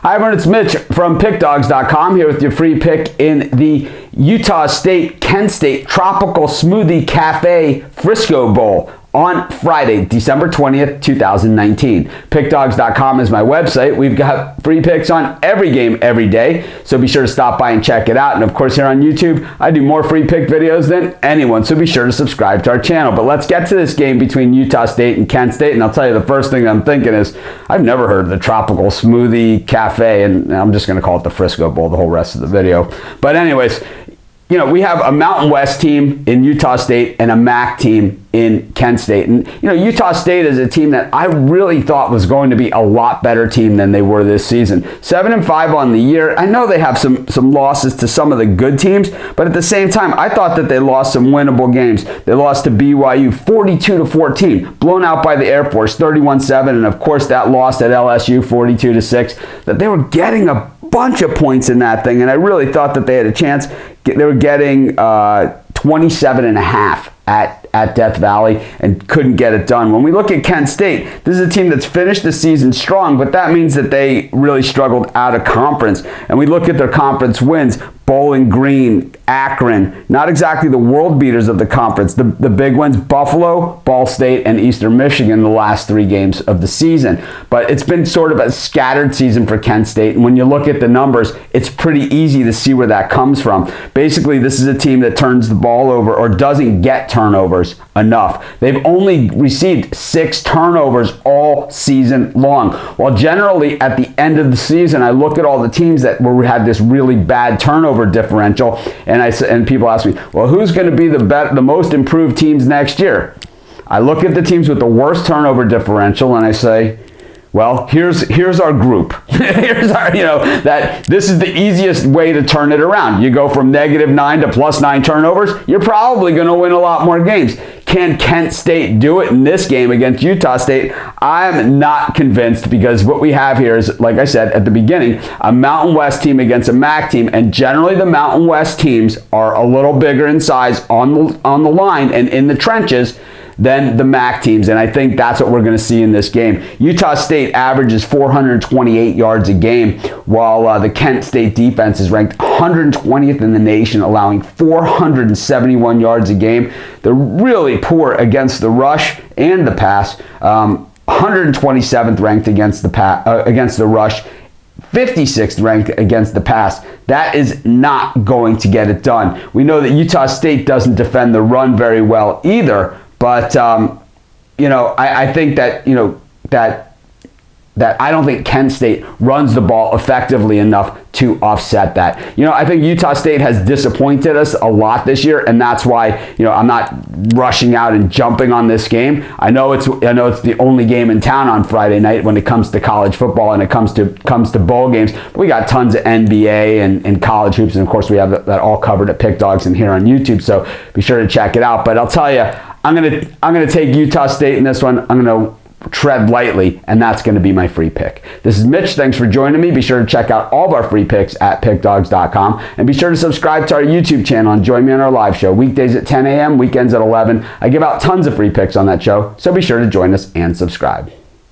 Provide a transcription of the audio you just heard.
Hi everyone, it's Mitch from PickDawgz.com here with your free pick in the Utah State, Kent State Tropical Smoothie Cafe Frisco Bowl on Friday, December 20th, 2019. PickDawgz.com is my website. We've got free picks on every game, every day, so be sure to stop by and check it out. And of course, here on YouTube, I do more free pick videos than anyone, so be sure to subscribe to our channel. But let's get to this game between Utah State and Kent State, and I'll tell you the first thing I'm thinking is, I've never heard of the Tropical Smoothie Cafe, and I'm just going to call it the Frisco Bowl the whole rest of the video. But anyways, you know, we have a Mountain West team in Utah State and a MAC team in Kent State. And, you know, Utah State is a team that I really thought was going to be a lot better team than they were this season. 7-5 on the year. I know they have some losses to some of the good teams, but at the same time, I thought that they lost some winnable games. They lost to BYU 42-14, blown out by the Air Force 31-7, and of course that loss at LSU 42-6. That they were getting a bunch of points in that thing, and I really thought that they had a chance. They were getting 27.5 at Death Valley and couldn't get it done. When we look at Kent State, this is a team that's finished the season strong, but that means that they really struggled out of conference. And we look at their conference wins, Bowling Green, Akron, not exactly the world beaters of the conference. The big ones, Buffalo, Ball State, and Eastern Michigan, the last 3 games of the season. But it's been sort of a scattered season for Kent State, and when you look at the numbers, it's pretty easy to see where that comes from. Basically, this is a team that turns the ball over or doesn't get turnovers enough. They've only received 6 turnovers all season long. While generally at the end of the season, I look at all the teams that had this really bad turnover differential, and people ask me, well, who's going to be the most improved teams next year? I look at the teams with the worst turnover differential and I say, well, here's our group. Here's our, that this is the easiest way to turn it around. You go from -9 to +9 turnovers, you're probably going to win a lot more games. Can Kent State do it in this game against Utah State? I'm not convinced, because what we have here is, like I said at the beginning, a Mountain West team against a MAC team, and generally the Mountain West teams are a little bigger in size on the line and in the trenches than the MAC teams, and I think that's what we're going to see in this game. Utah State averages 428 yards a game, while the Kent State defense is ranked 120th in the nation, allowing 471 yards a game. They're really poor against the rush and the pass, 127th ranked against the rush, 56th ranked against the pass. That is not going to get it done. We know that Utah State doesn't defend the run very well either. But, I think that, that I don't think Kent State runs the ball effectively enough to offset that. I think Utah State has disappointed us a lot this year, and that's why, I'm not rushing out and jumping on this game. I know it's the only game in town on Friday night when it comes to college football and it comes to bowl games. We got tons of NBA and college hoops, and of course we have that all covered at Pick Dawgz and here on YouTube, so be sure to check it out. But I'll tell you, I'm gonna take Utah State in this one. I'm gonna tread lightly, and that's gonna be my free pick. This is Mitch. Thanks for joining me. Be sure to check out all of our free picks at PickDawgz.com, and be sure to subscribe to our YouTube channel and join me on our live show weekdays at 10 a.m., weekends at 11. I give out tons of free picks on that show, so be sure to join us and subscribe.